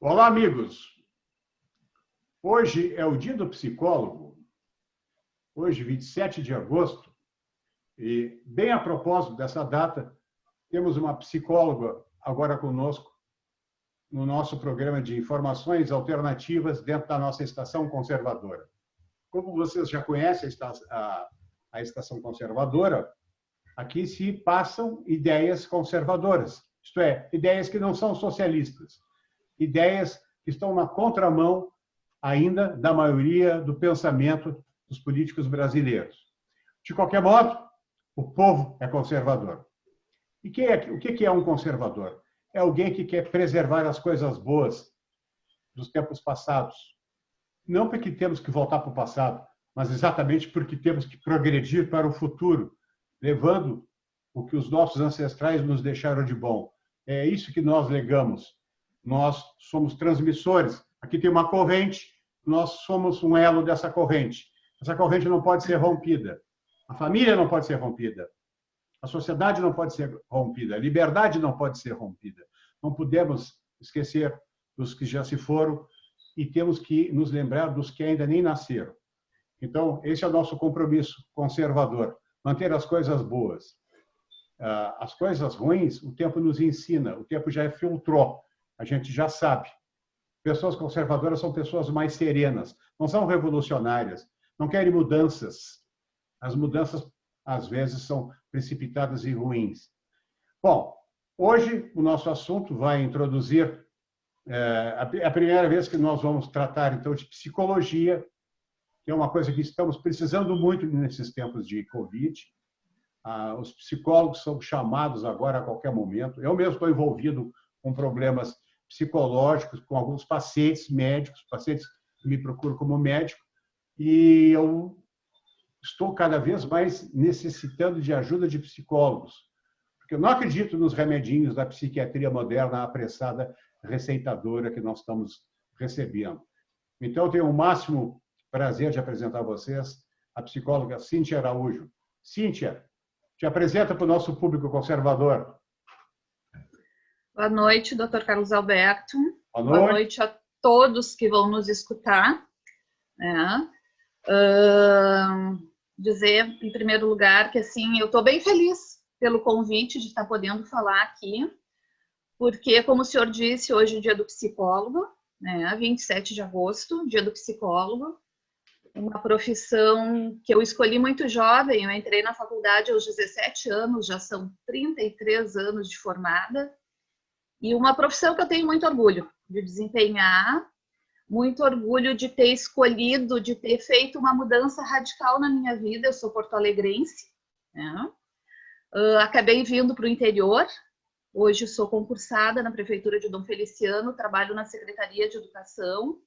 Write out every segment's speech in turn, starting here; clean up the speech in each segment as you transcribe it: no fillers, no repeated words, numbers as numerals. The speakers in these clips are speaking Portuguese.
Olá, amigos! Hoje é o Dia do Psicólogo, hoje, 27 de agosto, e bem a propósito dessa data, temos uma psicóloga agora conosco no nosso programa de informações alternativas dentro da nossa estação conservadora. Como vocês já conhecem a estação conservadora, aqui se passam ideias conservadoras, isto é, ideias que não são socialistas, ideias que estão na contramão ainda da maioria do pensamento dos políticos brasileiros. De qualquer modo, o povo é conservador. E o que é um conservador? É alguém que quer preservar as coisas boas dos tempos passados. Não porque temos que voltar para o passado, mas exatamente porque temos que progredir para o futuro, levando o que os nossos ancestrais nos deixaram de bom. É isso que nós legamos. Nós somos transmissores. Aqui tem uma corrente, nós somos um elo dessa corrente. Essa corrente não pode ser rompida. A família não pode ser rompida. A sociedade não pode ser rompida. A liberdade não pode ser rompida. Não podemos esquecer dos que já se foram e temos que nos lembrar dos que ainda nem nasceram. Então, esse é o nosso compromisso conservador, manter as coisas boas. As coisas ruins, o tempo nos ensina, o tempo já filtrou, a gente já sabe. Pessoas conservadoras são pessoas mais serenas, não são revolucionárias, não querem mudanças. As mudanças, às vezes, são precipitadas e ruins. Bom, hoje o nosso assunto vai introduzir a primeira vez que nós vamos tratar, então, de psicologia, que é uma coisa que estamos precisando muito nesses tempos de Covid. Os psicólogos são chamados agora a qualquer momento. Eu mesmo estou envolvido com problemas psicológicos, com alguns pacientes médicos, pacientes que me procuram como médico, e eu estou cada vez mais necessitando de ajuda de psicólogos, porque eu não acredito nos remedinhos da psiquiatria moderna apressada, receitadora que nós estamos recebendo. Então, eu tenho o máximo prazer de apresentar a vocês a psicóloga Cíntia Araújo. Cíntia, te apresenta para o nosso público conservador. Boa noite, Dr. Carlos Alberto. Boa noite a todos que vão nos escutar. Dizer, em primeiro lugar, que assim, eu estou bem feliz pelo convite de estar podendo falar aqui, porque, como o senhor disse, hoje é o dia do psicólogo, 27 de agosto, dia do psicólogo, uma profissão que eu escolhi muito jovem. Eu entrei na faculdade aos 17 anos, já são 33 anos de formada, e uma profissão que eu tenho muito orgulho de desempenhar, muito orgulho de ter escolhido, de ter feito uma mudança radical na minha vida. Eu sou porto-alegrense, acabei vindo para o interior, hoje sou concursada na Prefeitura de Dom Feliciano, trabalho na Secretaria de Educação,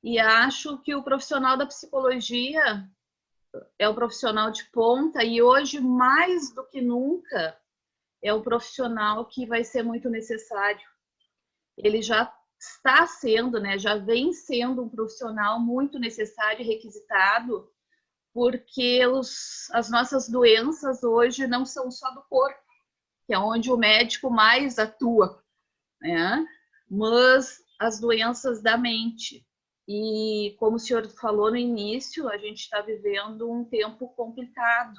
e acho que o profissional da psicologia é um profissional de ponta, e hoje, mais do que nunca, é um profissional que vai ser muito necessário. Ele já está sendo, já vem sendo um profissional muito necessário e requisitado, porque as nossas doenças hoje não são só do corpo, que é onde o médico mais atua, mas as doenças da mente. E, como o senhor falou no início, a gente está vivendo um tempo complicado,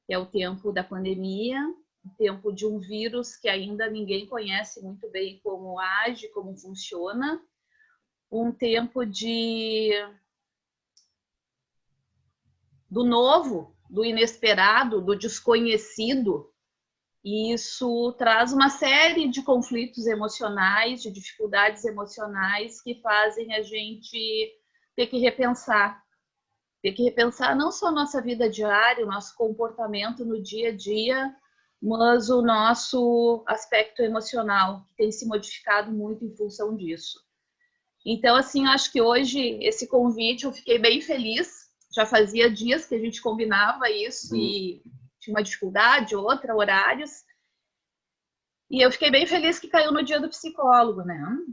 que é o tempo da pandemia, o tempo de um vírus que ainda ninguém conhece muito bem como age, como funciona, um tempo do novo, do inesperado, do desconhecido, e isso traz uma série de conflitos emocionais, de dificuldades emocionais que fazem a gente ter que repensar não só a nossa vida diária, o nosso comportamento no dia a dia, mas o nosso aspecto emocional, que tem se modificado muito em função disso. Então, assim, acho que hoje, esse convite, eu fiquei bem feliz. Já fazia dias que a gente combinava isso e tinha uma dificuldade, outra, horários. E eu fiquei bem feliz que caiu no dia do psicólogo,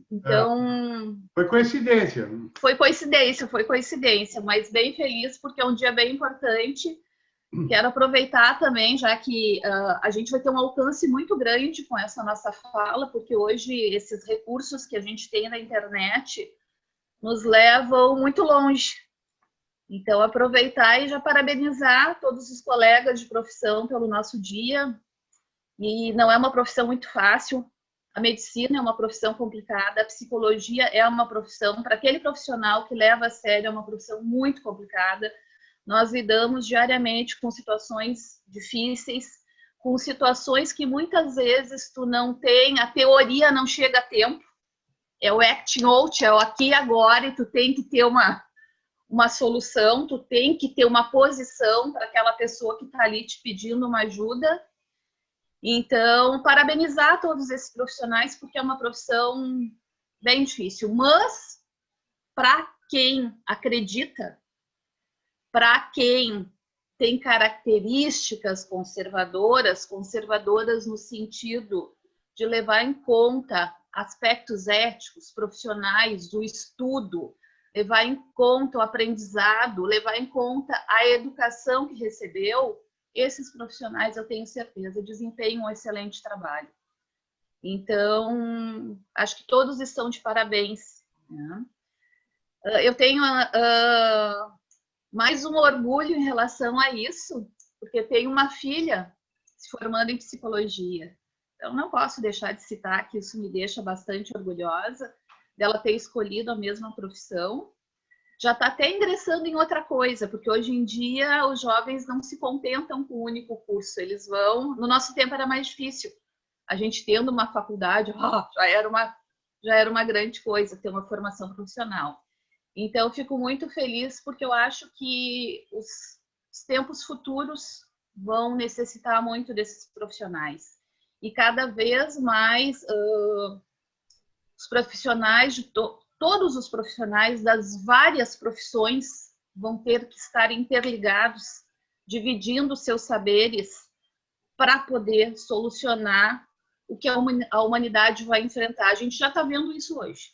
Então... Foi coincidência. Foi coincidência, mas bem feliz porque é um dia bem importante. Quero aproveitar também, já que a gente vai ter um alcance muito grande com essa nossa fala, porque hoje esses recursos que a gente tem na internet nos levam muito longe. Então, aproveitar e já parabenizar todos os colegas de profissão pelo nosso dia. E não é uma profissão muito fácil. A medicina é uma profissão complicada, a psicologia é uma profissão, para aquele profissional que leva a sério, é uma profissão muito complicada. Nós lidamos diariamente com situações difíceis, com situações que muitas vezes tu não tem, a teoria não chega a tempo. É o acting out, é o aqui e agora, e tu tem que ter uma solução, tu tem que ter uma posição para aquela pessoa que está ali te pedindo uma ajuda. Então, parabenizar todos esses profissionais, porque é uma profissão bem difícil. Mas, para quem acredita, para quem tem características conservadoras no sentido de levar em conta aspectos éticos, profissionais, do estudo, levar em conta o aprendizado, levar em conta a educação que recebeu, esses profissionais, eu tenho certeza, desempenham um excelente trabalho. Então, acho que todos estão de parabéns. Né? Eu tenho mais um orgulho em relação a isso, porque tenho uma filha se formando em psicologia. Então, não posso deixar de citar que isso me deixa bastante orgulhosa dela ter escolhido a mesma profissão. Já está até ingressando em outra coisa, porque hoje em dia os jovens não se contentam com o único curso, eles vão... No nosso tempo era mais difícil. A gente tendo uma faculdade, já era uma grande coisa ter uma formação profissional. Então, eu fico muito feliz porque eu acho que os tempos futuros vão necessitar muito desses profissionais. E cada vez mais os profissionais de todos os profissionais das várias profissões vão ter que estar interligados, dividindo seus saberes para poder solucionar o que a humanidade vai enfrentar. A gente já está vendo isso hoje.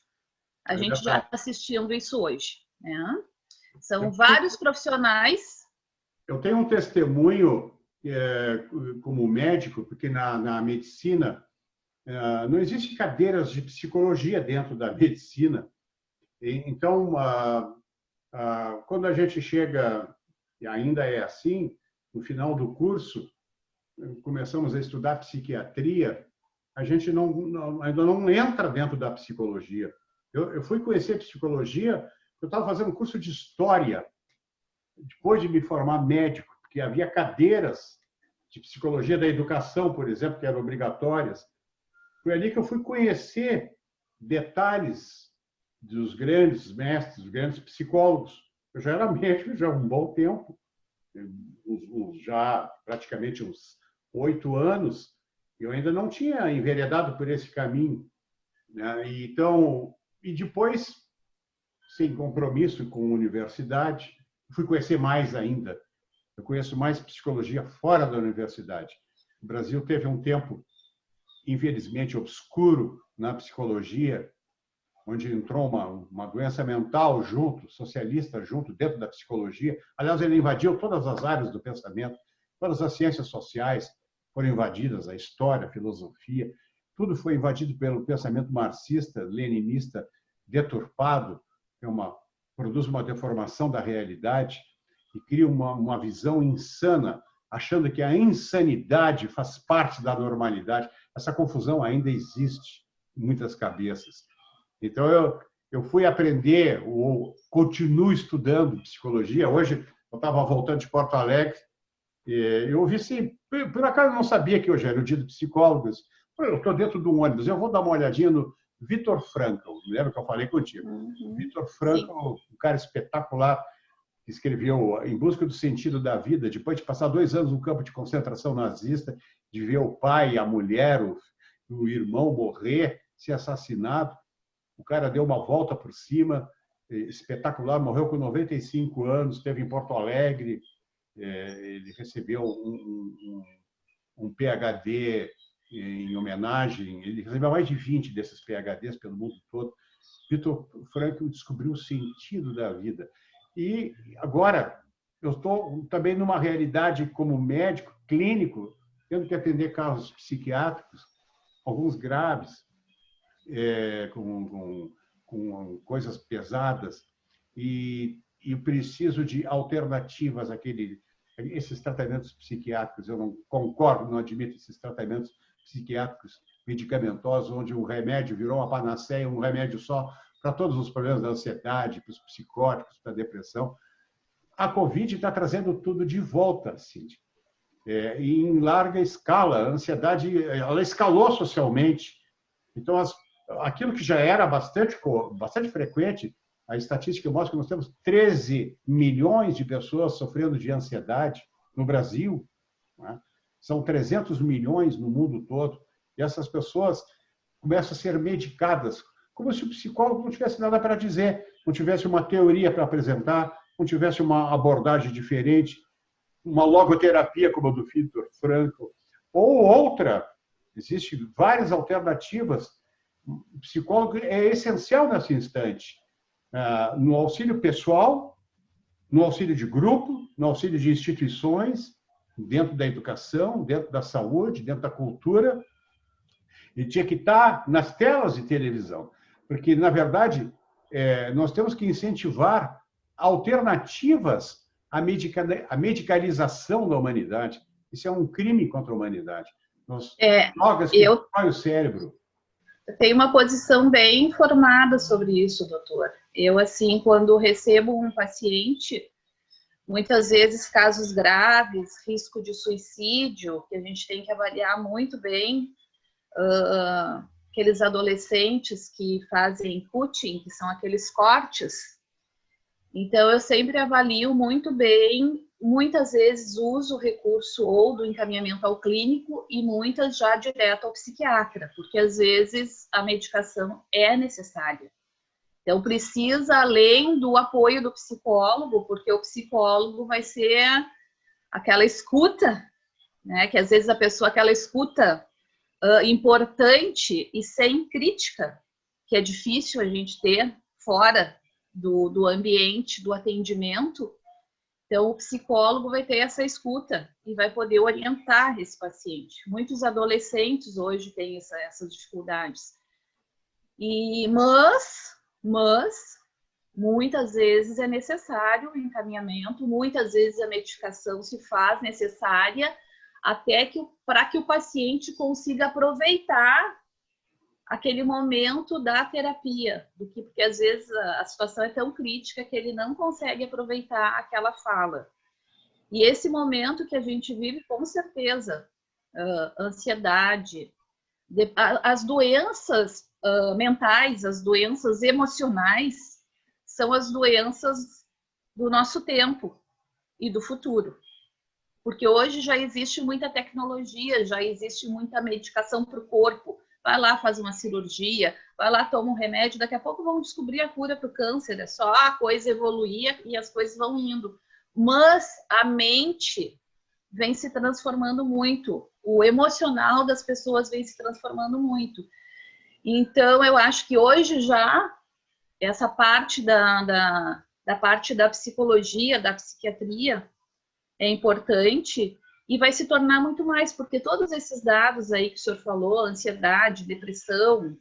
A gente já está assistindo isso hoje. Né? São vários profissionais. Eu tenho um testemunho como médico, porque na medicina não existem cadeiras de psicologia dentro da medicina. Então, quando a gente chega, e ainda é assim, no final do curso, começamos a estudar psiquiatria, a gente ainda não entra dentro da psicologia. Eu fui conhecer psicologia, eu estava fazendo um curso de história, depois de me formar médico, porque havia cadeiras de psicologia da educação, por exemplo, que eram obrigatórias. Foi ali que eu fui conhecer detalhes dos grandes mestres, dos grandes psicólogos. Eu já era médico já há um bom tempo, já praticamente uns 8 anos, eu ainda não tinha enveredado por esse caminho. Né? Então, e depois, sem compromisso com a universidade, fui conhecer mais ainda. Eu conheço mais psicologia fora da universidade. O Brasil teve um tempo, infelizmente, obscuro na psicologia, onde entrou uma doença mental junto, socialista junto, dentro da psicologia. Aliás, ele invadiu todas as áreas do pensamento, todas as ciências sociais foram invadidas, a história, a filosofia, tudo foi invadido pelo pensamento marxista, leninista, deturpado, produz uma deformação da realidade e cria uma visão insana, achando que a insanidade faz parte da normalidade. Essa confusão ainda existe em muitas cabeças. Então, eu fui aprender, ou continuo estudando psicologia. Hoje, eu estava voltando de Porto Alegre, e eu ouvi assim, por acaso eu não sabia que hoje era o dia dos psicólogos. Eu estou dentro de um ônibus, eu vou dar uma olhadinha no Viktor Frankl, lembra que eu falei contigo? Viktor Frankl, um cara espetacular, que escreveu Em Busca do Sentido da Vida, depois de passar 2 anos no campo de concentração nazista, de ver o pai, a mulher, o irmão morrer, ser assassinado. O cara deu uma volta por cima, espetacular, morreu com 95 anos, esteve em Porto Alegre, ele recebeu um PhD em homenagem, ele recebeu mais de 20 desses PhDs pelo mundo todo. Viktor Frankl descobriu o sentido da vida. E agora, eu estou também numa realidade como médico clínico, tendo que atender casos psiquiátricos, alguns graves, com coisas pesadas, e eu preciso de alternativas esses tratamentos psiquiátricos. Eu não concordo, não admito esses tratamentos psiquiátricos medicamentosos, onde um remédio virou uma panaceia, um remédio só para todos os problemas da ansiedade, para os psicóticos, para a depressão. A Covid está trazendo tudo de volta, Cíntia. E em larga escala. A ansiedade, ela escalou socialmente. Então, aquilo que já era bastante frequente, a estatística mostra que nós temos 13 milhões de pessoas sofrendo de ansiedade no Brasil, né? São 300 milhões no mundo todo, e essas pessoas começam a ser medicadas, como se o psicólogo não tivesse nada para dizer, não tivesse uma teoria para apresentar, não tivesse uma abordagem diferente, uma logoterapia como a do Viktor Frankl, ou outra. Existem várias alternativas. O psicólogo é essencial nesse instante, no auxílio pessoal, no auxílio de grupo, no auxílio de instituições, dentro da educação, dentro da saúde, dentro da cultura. E tinha que estar nas telas de televisão, porque, na verdade, nós temos que incentivar alternativas à medicalização da humanidade. Isso é um crime contra a humanidade. Drogas que destroem o cérebro. Eu tenho uma posição bem formada sobre isso, doutor. Eu, assim, quando recebo um paciente, muitas vezes casos graves, risco de suicídio, que a gente tem que avaliar muito bem, aqueles adolescentes que fazem cutting, que são aqueles cortes. Então, eu sempre avalio muito bem, muitas vezes uso o recurso ou do encaminhamento ao clínico e muitas já direto ao psiquiatra, porque às vezes a medicação é necessária. Então, precisa, além do apoio do psicólogo, porque o psicólogo vai ser aquela escuta, né? Que às vezes a pessoa, aquela escuta importante e sem crítica, que é difícil a gente ter fora do ambiente, do atendimento. Então, o psicólogo vai ter essa escuta e vai poder orientar esse paciente. Muitos adolescentes hoje têm essas dificuldades. Mas, muitas vezes é necessário o encaminhamento, muitas vezes a medicação se faz necessária até para que o paciente consiga aproveitar aquele momento da terapia, porque às vezes a situação é tão crítica que ele não consegue aproveitar aquela fala. E esse momento que a gente vive, com certeza, ansiedade, as doenças mentais, as doenças emocionais, são as doenças do nosso tempo e do futuro. Porque hoje já existe muita tecnologia, já existe muita medicação para o corpo. Vai lá, faz uma cirurgia, vai lá, toma um remédio, daqui a pouco vão descobrir a cura para o câncer, é só a coisa evoluir e as coisas vão indo. Mas a mente vem se transformando muito, o emocional das pessoas vem se transformando muito. Então, eu acho que hoje já, essa parte da parte da psicologia, da psiquiatria, é importante, e vai se tornar muito mais, porque todos esses dados aí que o senhor falou, ansiedade, depressão,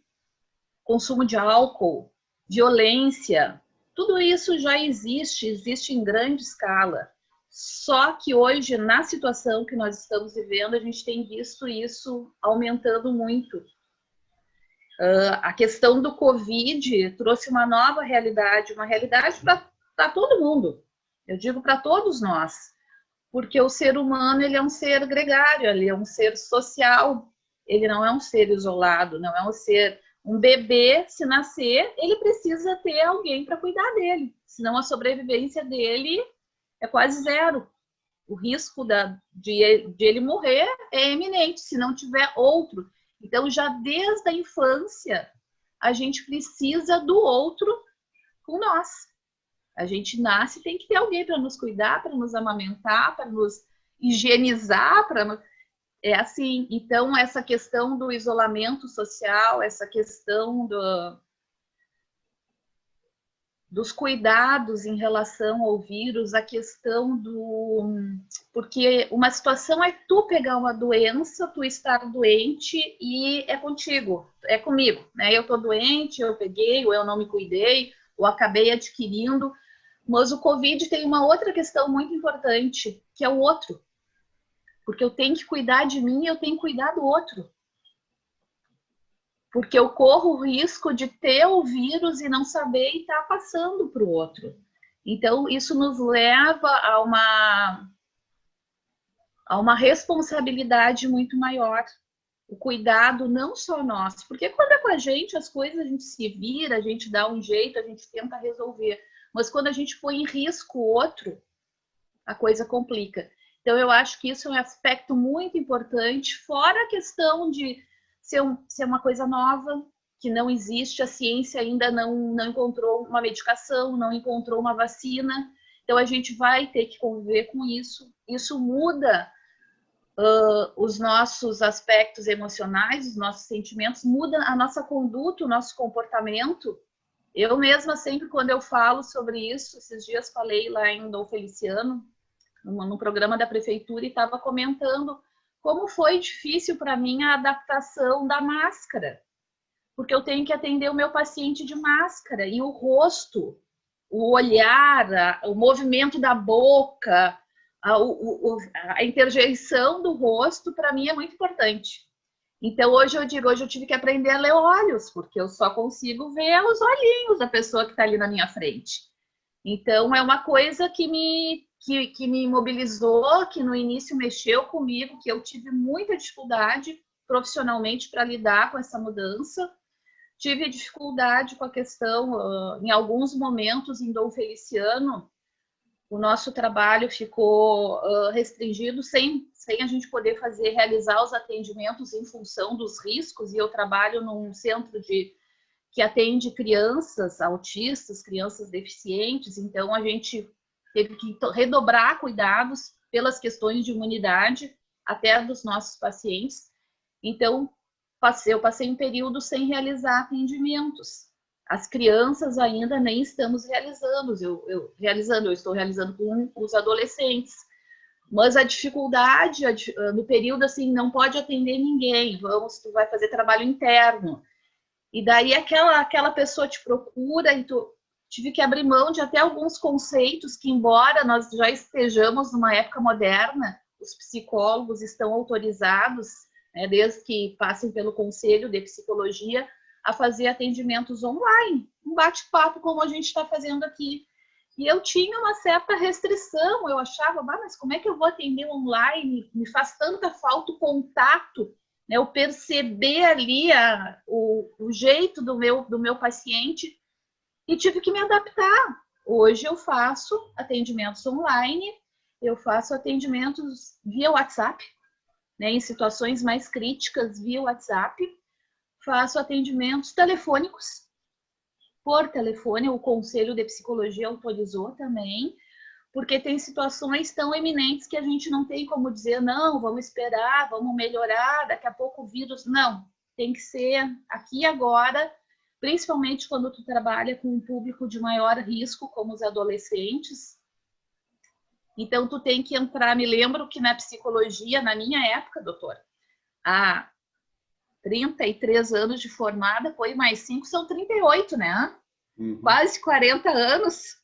consumo de álcool, violência, tudo isso já existe em grande escala. Só que hoje, na situação que nós estamos vivendo, a gente tem visto isso aumentando muito. A questão do Covid trouxe uma nova realidade, uma realidade para todo mundo. Eu digo para todos nós. Porque o ser humano, ele é um ser gregário, ele é um ser social, ele não é um ser isolado, não é um ser... Um bebê, se nascer, ele precisa ter alguém para cuidar dele, senão a sobrevivência dele é quase zero. O risco de ele morrer é eminente, se não tiver outro. Então, já desde a infância, a gente precisa do outro com nós. A gente nasce e tem que ter alguém para nos cuidar, para nos amamentar, para nos higienizar, é assim. Então, essa questão do isolamento social, essa questão dos cuidados em relação ao vírus, a questão do... Porque uma situação é tu pegar uma doença, tu estar doente e é contigo, é comigo, né? Eu tô doente, eu peguei, ou eu não me cuidei, ou acabei adquirindo. Mas o Covid tem uma outra questão muito importante, que é o outro. Porque eu tenho que cuidar de mim e eu tenho que cuidar do outro. Porque eu corro o risco de ter o vírus e não saber e estar passando para o outro. Então, isso nos leva a uma responsabilidade muito maior. O cuidado não só nosso. Porque quando é com a gente, as coisas a gente se vira, a gente dá um jeito, a gente tenta resolver. Mas quando a gente põe em risco o outro, a coisa complica. Então, eu acho que isso é um aspecto muito importante, fora a questão de ser uma coisa nova, que não existe, a ciência ainda não encontrou uma medicação, não encontrou uma vacina, então a gente vai ter que conviver com isso. Isso muda os nossos aspectos emocionais, os nossos sentimentos, muda a nossa conduta, o nosso comportamento. Eu mesma, sempre quando eu falo sobre isso, esses dias falei lá em Dom Feliciano, no programa da prefeitura, e estava comentando como foi difícil para mim a adaptação da máscara, porque eu tenho que atender o meu paciente de máscara, e o rosto, o olhar, o movimento da boca, a interjeição do rosto, para mim é muito importante. Então, hoje eu tive que aprender a ler olhos, porque eu só consigo ver os olhinhos da pessoa que está ali na minha frente. Então, é uma coisa que me mobilizou, que no início mexeu comigo, que eu tive muita dificuldade profissionalmente para lidar com essa mudança. Tive dificuldade com a questão, em alguns momentos, em Dom Feliciano, o nosso trabalho ficou restringido, sem a gente poder realizar os atendimentos em função dos riscos, e eu trabalho num centro que atende crianças autistas, crianças deficientes, então a gente teve que redobrar cuidados pelas questões de imunidade, até dos nossos pacientes. Então, eu passei um período sem realizar atendimentos. As crianças ainda nem estamos realizando, eu estou realizando com os adolescentes. Mas a dificuldade, no período assim, não pode atender ninguém, tu vai fazer trabalho interno. E daí aquela pessoa te procura e tu tive que abrir mão de até alguns conceitos que, embora nós já estejamos numa época moderna, os psicólogos estão autorizados, né, desde que passem pelo Conselho de Psicologia, a fazer atendimentos online, um bate-papo como a gente está fazendo aqui. E eu tinha uma certa restrição, eu achava, mas como é que eu vou atender online? Me faz tanta falta o contato, né, eu perceber ali o jeito do meu paciente, e tive que me adaptar. Hoje eu faço atendimentos online, eu faço atendimentos via WhatsApp, né, em situações mais críticas via WhatsApp, faço atendimentos telefônicos, por telefone, o Conselho de Psicologia autorizou também, porque tem situações tão eminentes que a gente não tem como dizer, não, vamos esperar, vamos melhorar, daqui a pouco o vírus... Não, tem que ser aqui e agora, principalmente quando tu trabalha com um público de maior risco, como os adolescentes. Então, tu tem que entrar... Me lembro que na psicologia, na minha época, doutor, há 33 anos de formada, foi mais 5, são 38, né? Uhum. Quase 40 anos.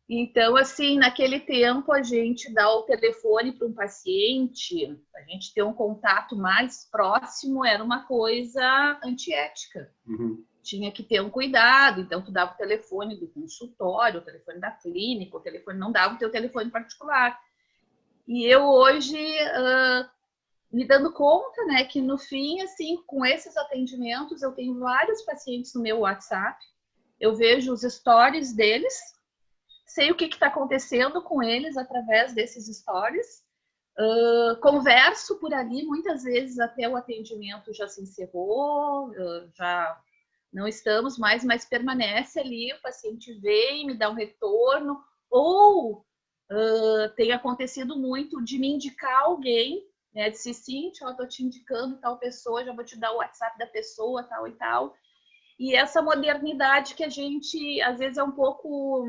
Então, assim, naquele tempo, a gente dá o telefone para um paciente, a gente ter um contato mais próximo, era uma coisa antiética. Uhum. Tinha que ter um cuidado, então tu dava o telefone do consultório, o telefone da clínica, o telefone não dava o teu telefone particular. E eu hoje, me dando conta, né, que no fim, assim, com esses atendimentos, eu tenho vários pacientes no meu WhatsApp, eu vejo os stories deles, sei o que está acontecendo com eles através desses stories, converso por ali, muitas vezes até o atendimento já se encerrou, já não estamos mais, mas permanece ali, o paciente vem, me dá um retorno, ou tem acontecido muito de me indicar alguém, né, disse, Cíntia, eu estou te indicando tal pessoa, já vou te dar o WhatsApp da pessoa, tal e tal. E essa modernidade que a gente, às vezes, é um pouco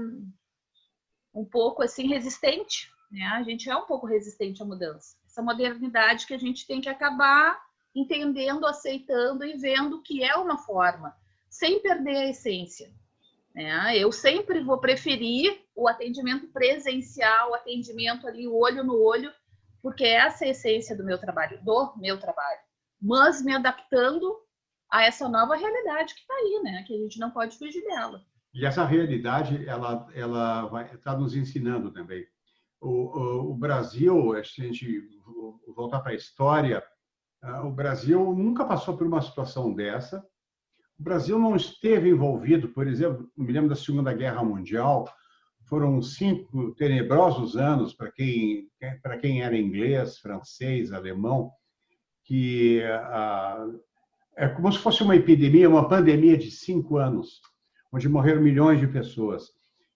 assim, resistente, né? A gente é um pouco resistente à mudança. Essa modernidade que a gente tem que acabar entendendo, aceitando e vendo que é uma forma, sem perder a essência. Né? Eu sempre vou preferir o atendimento presencial, o atendimento ali, olho no olho, porque essa é a essência do meu trabalho, mas me adaptando a essa nova realidade que está aí, né? Que a gente não pode fugir dela. E essa realidade, ela vai estar nos ensinando também. O Brasil, se a gente voltar para a história, o Brasil nunca passou por uma situação dessa. O Brasil não esteve envolvido, por exemplo, me lembro da Segunda Guerra Mundial, foram 5 tenebrosos anos para quem era inglês, francês, alemão, que é como se fosse uma epidemia, uma pandemia de 5 anos, onde morreram milhões de pessoas.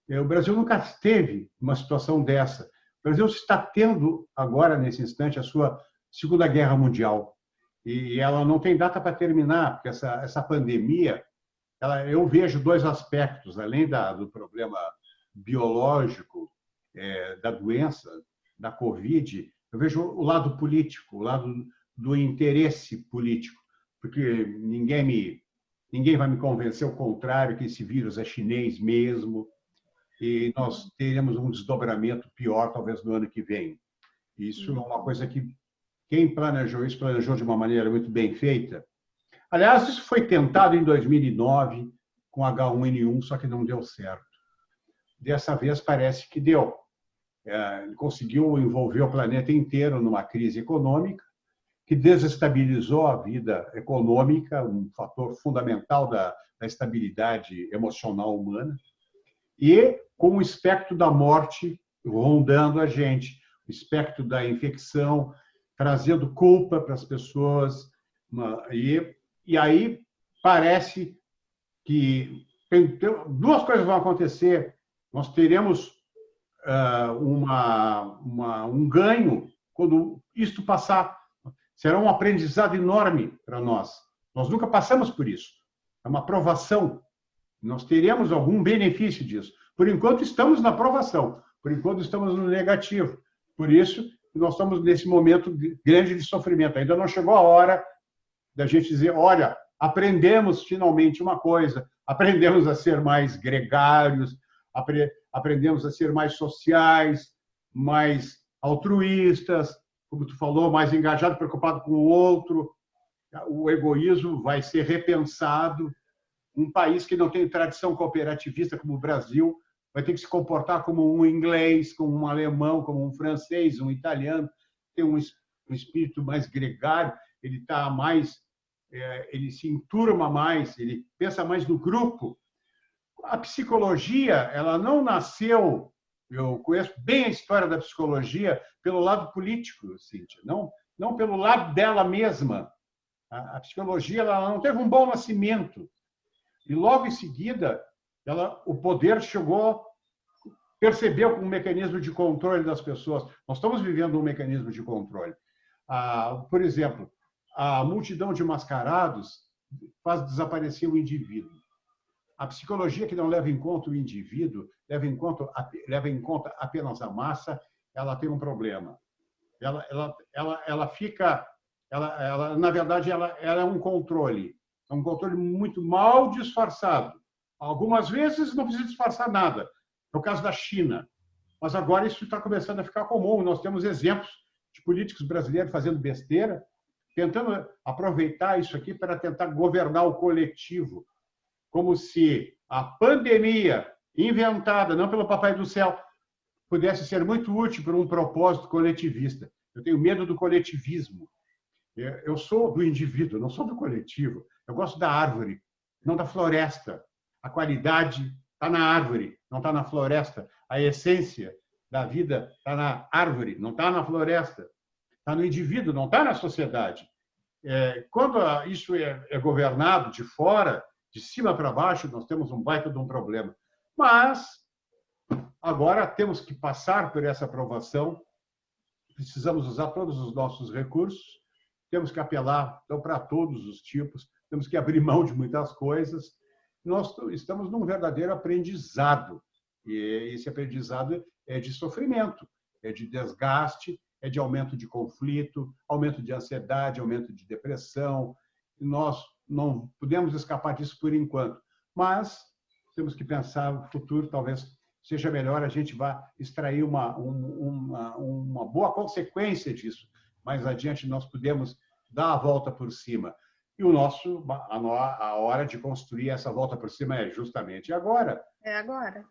O Brasil nunca teve uma situação dessa. O Brasil está tendo agora, nesse instante, a sua Segunda Guerra Mundial. E ela não tem data para terminar, porque essa pandemia, eu vejo 2 aspectos, além do problema biológico, da doença, da Covid, eu vejo o lado político, o lado do interesse político, porque ninguém vai me convencer o contrário, que esse vírus é chinês mesmo, e nós teremos um desdobramento pior, talvez, no ano que vem. Isso é uma coisa que quem planejou isso, planejou de uma maneira muito bem feita. Aliás, isso foi tentado em 2009 com H1N1, só que não deu certo. Dessa vez parece que deu. Ele conseguiu envolver o planeta inteiro numa crise econômica, que desestabilizou a vida econômica, um fator fundamental da estabilidade emocional humana, e com o espectro da morte rondando a gente, o espectro da infecção, trazendo culpa para as pessoas. E aí parece que 2 coisas vão acontecer. Nós teremos um ganho quando isto passar. Será um aprendizado enorme para nós. Nós nunca passamos por isso. É uma provação. Nós teremos algum benefício disso. Por enquanto, estamos na provação. Por enquanto, estamos no negativo. Por isso, nós estamos nesse momento grande de sofrimento. Ainda não chegou a hora da gente dizer, olha, aprendemos finalmente uma coisa, aprendemos a ser mais gregários, aprendemos a ser mais sociais, mais altruístas, como tu falou, mais engajado, preocupado com o outro. O egoísmo vai ser repensado. Um país que não tem tradição cooperativista como o Brasil vai ter que se comportar como um inglês, como um alemão, como um francês, um italiano, tem um espírito mais gregário, ele se enturma mais, ele pensa mais no grupo. A psicologia, ela não nasceu, eu conheço bem a história da psicologia pelo lado político, Cíntia, não pelo lado dela mesma. A psicologia, ela não teve um bom nascimento. E logo em seguida, o poder chegou, percebeu um mecanismo de controle das pessoas. Nós estamos vivendo um mecanismo de controle. Por exemplo, a multidão de mascarados faz desaparecer o indivíduo. A psicologia que não leva em conta o indivíduo, leva em conta apenas a massa, ela tem um problema. Na verdade, ela é um controle. É um controle muito mal disfarçado. Algumas vezes não precisa disfarçar nada. É o caso da China. Mas agora isso está começando a ficar comum. Nós temos exemplos de políticos brasileiros fazendo besteira, tentando aproveitar isso aqui para tentar governar o coletivo, como se a pandemia inventada, não pelo Papai do Céu, pudesse ser muito útil para um propósito coletivista. Eu tenho medo do coletivismo. Eu sou do indivíduo, não sou do coletivo. Eu gosto da árvore, não da floresta. A qualidade está na árvore, não está na floresta. A essência da vida está na árvore, não está na floresta. Está no indivíduo, não está na sociedade. Quando isso é governado de fora, de cima para baixo, nós temos um baita de um problema. Mas agora temos que passar por essa aprovação, precisamos usar todos os nossos recursos, temos que apelar então, para todos os tipos, temos que abrir mão de muitas coisas, nós estamos num verdadeiro aprendizado. E esse aprendizado é de sofrimento, é de desgaste, é de aumento de conflito, aumento de ansiedade, aumento de depressão. Nós não podemos escapar disso por enquanto, mas temos que pensar no futuro, talvez seja melhor a gente vá extrair uma boa consequência disso. Mais adiante nós podemos dar a volta por cima. E a hora de construir essa volta por cima é justamente agora. É agora.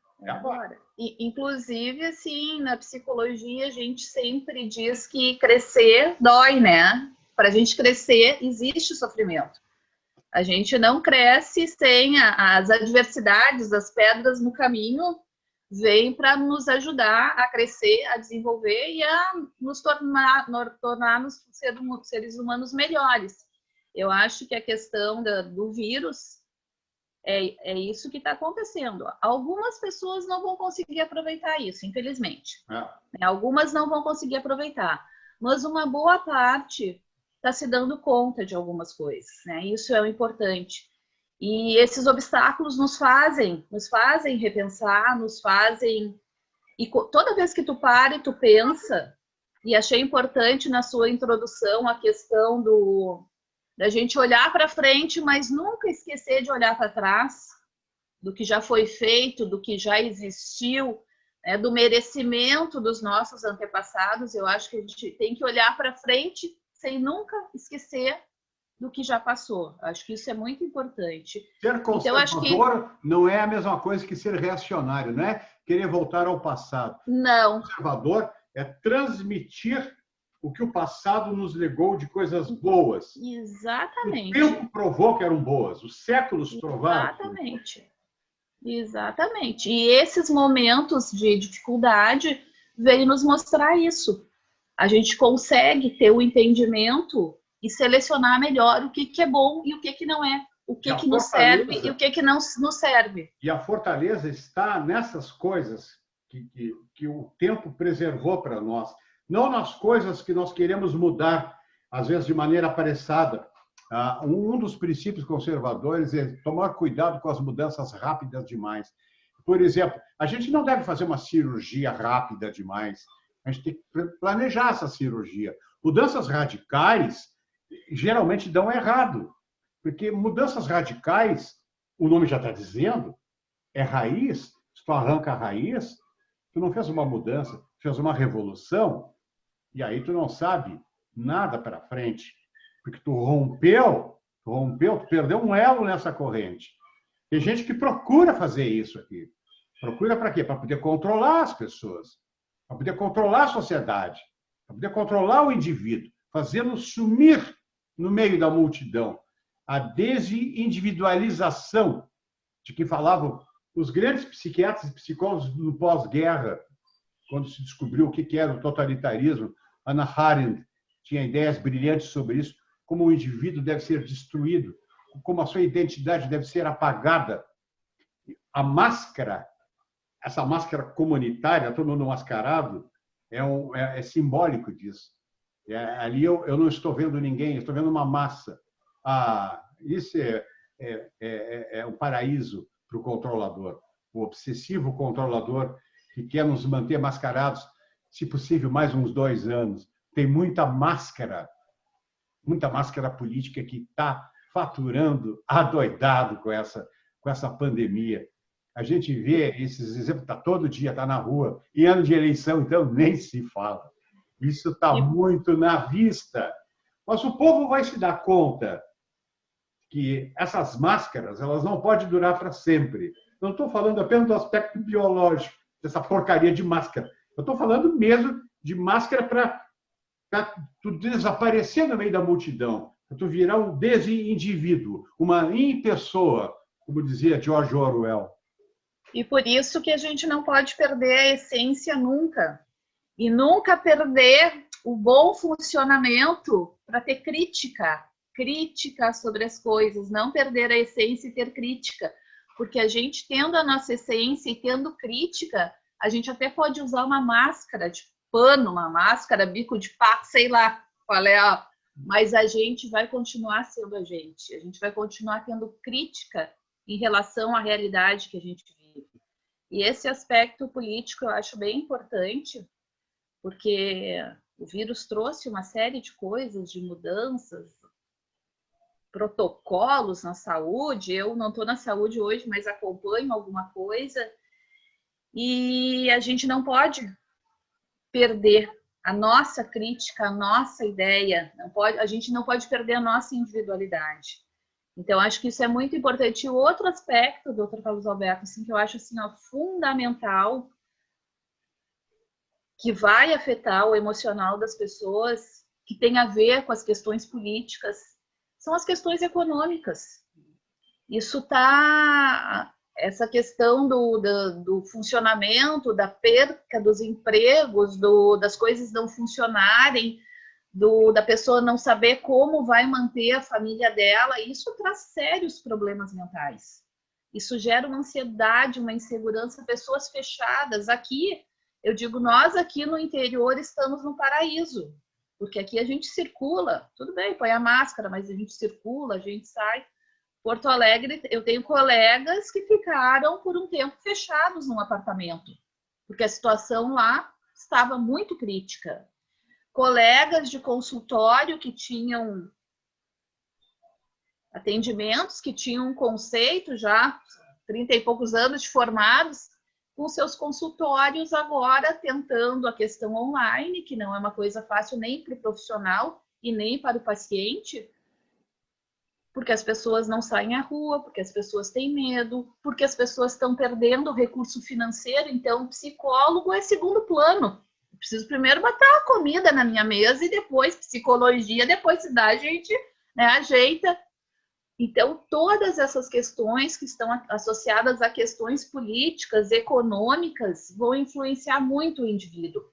E, inclusive, assim, na psicologia, a gente sempre diz que crescer dói, né? Para a gente crescer, existe sofrimento. A gente não cresce sem as adversidades, as pedras no caminho, vêm para nos ajudar a crescer, a desenvolver e a nos tornarmos seres humanos melhores. Eu acho que a questão do vírus é isso que está acontecendo. Algumas pessoas não vão conseguir aproveitar isso, infelizmente. Algumas não vão conseguir aproveitar, mas uma boa parte está se dando conta de algumas coisas, né? Isso é o importante. E esses obstáculos nos fazem repensar, nos fazem... E toda vez que tu para e tu pensa, e achei importante na sua introdução a questão da gente olhar para frente, mas nunca esquecer de olhar para trás, do que já foi feito, do que já existiu, né, do merecimento dos nossos antepassados. Eu acho que a gente tem que olhar para frente sem nunca esquecer do que já passou. Acho que isso é muito importante. Ser conservador não é a mesma coisa que ser reacionário, não é querer voltar ao passado. Não. Conservador é transmitir o que o passado nos legou de coisas boas. Exatamente. O tempo provou que eram boas, os séculos provaram. Exatamente. E esses momentos de dificuldade vêm nos mostrar isso. A gente consegue ter o entendimento e selecionar melhor o que é bom e o que não é. O que nos serve e o que não nos serve. E a fortaleza está nessas coisas que o tempo preservou para nós. Não nas coisas que nós queremos mudar, às vezes de maneira apressada. Um dos princípios conservadores é tomar cuidado com as mudanças rápidas demais. Por exemplo, a gente não deve fazer uma cirurgia rápida demais. A gente tem que planejar essa cirurgia. Mudanças radicais geralmente dão errado, porque mudanças radicais, o nome já está dizendo, é raiz. Se tu arranca a raiz, tu não fez uma mudança, fez uma revolução, e aí tu não sabe nada para frente, porque tu rompeu, tu perdeu um elo nessa corrente. Tem gente que procura fazer isso aqui. Procura para quê? Para poder controlar as pessoas, para poder controlar a sociedade, para poder controlar o indivíduo, fazê-lo sumir no meio da multidão. A desindividualização de que falavam os grandes psiquiatras e psicólogos no pós-guerra, quando se descobriu o que era o totalitarismo. Hannah Arendt tinha ideias brilhantes sobre isso, como o indivíduo deve ser destruído, como a sua identidade deve ser apagada. A máscara, essa máscara comunitária, todo mundo mascarado, é simbólico disso. Ali eu não estou vendo ninguém, estou vendo uma massa. Isso é um paraíso para o controlador, o obsessivo controlador que quer nos manter mascarados, se possível, mais uns 2 anos. Tem muita máscara política que está faturando adoidado com essa pandemia. A gente vê esses exemplos, está todo dia, está na rua. Em ano de eleição, então, nem se fala. Isso está muito na vista. Mas o povo vai se dar conta que essas máscaras elas não podem durar para sempre. Não estou falando apenas do aspecto biológico, dessa porcaria de máscara. Eu estou falando mesmo de máscara para tu desaparecer no meio da multidão, para tu virar um desindivíduo, uma impessoa, como dizia George Orwell. E por isso que a gente não pode perder a essência nunca. E nunca perder o bom funcionamento para ter crítica sobre as coisas, não perder a essência e ter crítica. Porque a gente tendo a nossa essência e tendo crítica, a gente até pode usar uma máscara de pano, uma máscara, bico de pato, sei lá qual é, mas a gente vai continuar sendo a gente vai continuar tendo crítica em relação à realidade que a gente vive. E esse aspecto político eu acho bem importante, porque o vírus trouxe uma série de coisas, de mudanças, protocolos na saúde. Eu não estou na saúde hoje, mas acompanho alguma coisa. E a gente não pode perder a nossa crítica, a nossa ideia. A gente não pode perder a nossa individualidade. Então, acho que isso é muito importante. E o outro aspecto, doutor Carlos Alberto, assim, que eu acho assim, ó, fundamental, que vai afetar o emocional das pessoas, que tem a ver com as questões políticas, são as questões econômicas. Isso está... Essa questão do funcionamento, da perca dos empregos, das coisas não funcionarem, da pessoa não saber como vai manter a família dela, isso traz sérios problemas mentais. Isso gera uma ansiedade, uma insegurança, pessoas fechadas. Aqui, eu digo, nós aqui no interior estamos no paraíso, porque aqui a gente circula, tudo bem, põe a máscara, mas a gente circula, a gente sai. Porto Alegre, eu tenho colegas que ficaram por um tempo fechados num apartamento, porque a situação lá estava muito crítica. Colegas de consultório que tinham atendimentos, que tinham um conceito já, 30 e poucos anos de formados, com seus consultórios agora tentando a questão online, que não é uma coisa fácil nem para o profissional e nem para o paciente, porque as pessoas não saem à rua, porque as pessoas têm medo, porque as pessoas estão perdendo o recurso financeiro. Então, o psicólogo é segundo plano. Eu preciso primeiro botar a comida na minha mesa e depois psicologia, depois se dá, a gente, né, ajeita. Então, todas essas questões que estão associadas a questões políticas, econômicas, vão influenciar muito o indivíduo.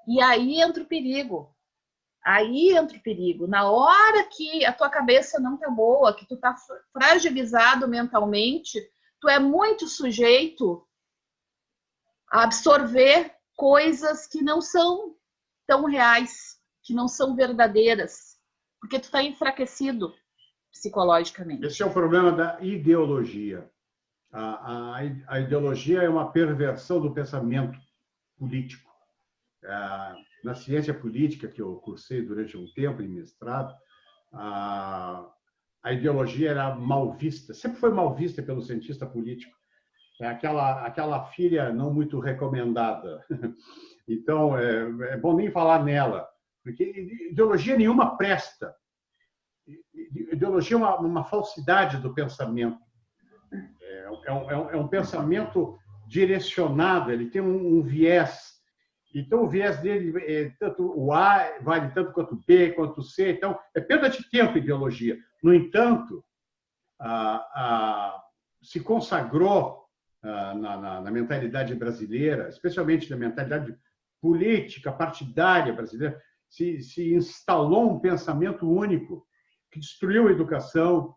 E aí entra o perigo. Aí entra o perigo. Na hora que a tua cabeça não tá boa, que tu tá fragilizado mentalmente, tu é muito sujeito a absorver coisas que não são tão reais, que não são verdadeiras, porque tu tá enfraquecido psicologicamente. Esse é o problema da ideologia. A ideologia é uma perversão do pensamento político. Na ciência política, que eu cursei durante um tempo em mestrado, a ideologia era mal vista, sempre foi mal vista pelo cientista político. É aquela filha não muito recomendada. Então, é bom nem falar nela, porque ideologia nenhuma presta. Ideologia é uma falsidade do pensamento. É um pensamento direcionado, ele tem um viés. Então, o viés dele, tanto o A vale tanto quanto o B, quanto o C. Então, é perda de tempo a ideologia. No entanto, se consagrou na mentalidade brasileira, especialmente na mentalidade política, partidária brasileira, se instalou um pensamento único que destruiu a educação.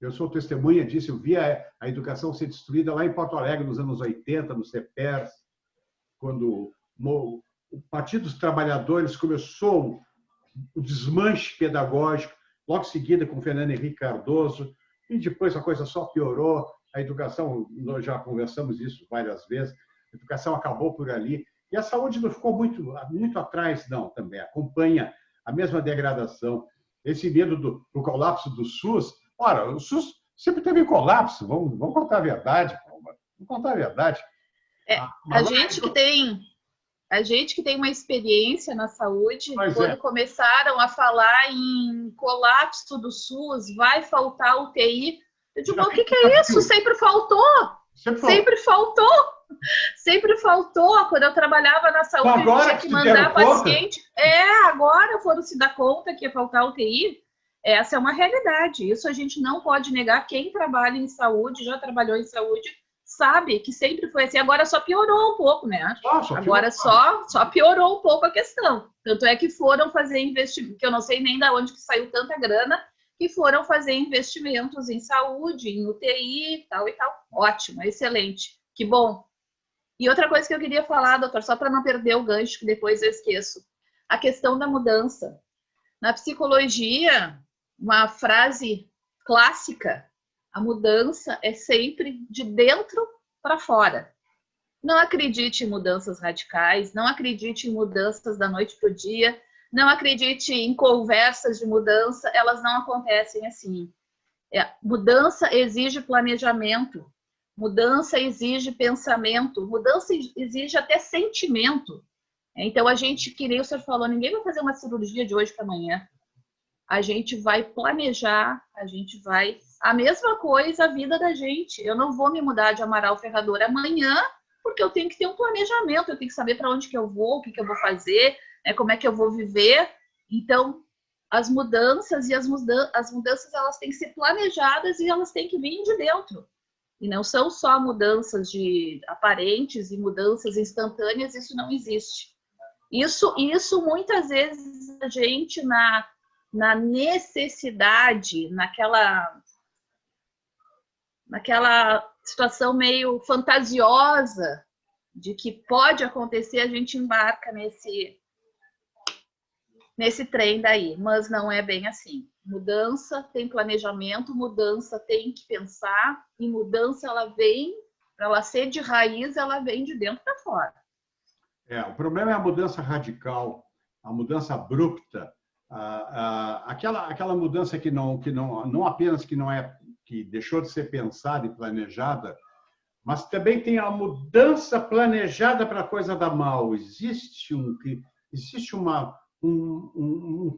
Eu sou testemunha disso, eu vi a educação ser destruída lá em Porto Alegre, nos anos 80, no CEPERS, quando o Partido dos Trabalhadores começou o desmanche pedagógico, logo em seguida com Fernando Henrique Cardoso, e depois a coisa só piorou. A educação, nós já conversamos isso várias vezes, a educação acabou por ali. E a saúde não ficou muito atrás, não, também. Acompanha a mesma degradação. Esse medo do colapso do SUS. Ora, o SUS sempre teve colapso, vamos contar a verdade. Vamos contar a verdade. A gente que tem uma experiência na saúde, quando começaram a falar em colapso do SUS, vai faltar UTI, eu digo, o que é isso? Sempre faltou. Sempre faltou. Quando eu trabalhava na saúde, agora tinha que mandar paciente. Agora foram se dar conta que ia faltar UTI. Essa é uma realidade. Isso a gente não pode negar. Quem trabalha em saúde, já trabalhou em saúde, sabe que sempre foi assim. Agora só piorou um pouco, né? Agora só piorou um pouco a questão. Tanto é que foram fazer investimento, que eu não sei nem de onde que saiu tanta grana, que foram fazer investimentos em saúde, em UTI, tal e tal. Ótimo, excelente. Que bom. E outra coisa que eu queria falar, doutor, só para não perder o gancho, que depois eu esqueço. A questão da mudança. Na psicologia, uma frase clássica A mudança é sempre de dentro para fora. Não acredite em mudanças radicais, não acredite em mudanças da noite para o dia, não acredite em conversas de mudança, elas não acontecem assim. Mudança exige planejamento, mudança exige pensamento, mudança exige até sentimento. Então, a gente, que nem o senhor falou, ninguém vai fazer uma cirurgia de hoje para amanhã. A gente vai planejar, a gente vai... A mesma coisa a vida da gente. Eu não vou me mudar de Amaral Ferrador amanhã, porque eu tenho que ter um planejamento, eu tenho que saber para onde que eu vou, o que que eu vou fazer, como é que eu vou viver. Então, as mudanças elas têm que ser planejadas e elas têm que vir de dentro. E não são só mudanças de aparentes e mudanças instantâneas, isso não existe. Isso muitas vezes a gente na necessidade, naquela situação meio fantasiosa de que pode acontecer, a gente embarca nesse trem daí, mas não é bem assim. Mudança tem planejamento, mudança tem que pensar, e mudança ela vem, para ela ser de raiz, ela vem de dentro para fora. O problema é a mudança radical, a mudança abrupta, aquela mudança que não apenas que deixou de ser pensada e planejada, mas também tem a mudança planejada para a coisa dar mal. Existe um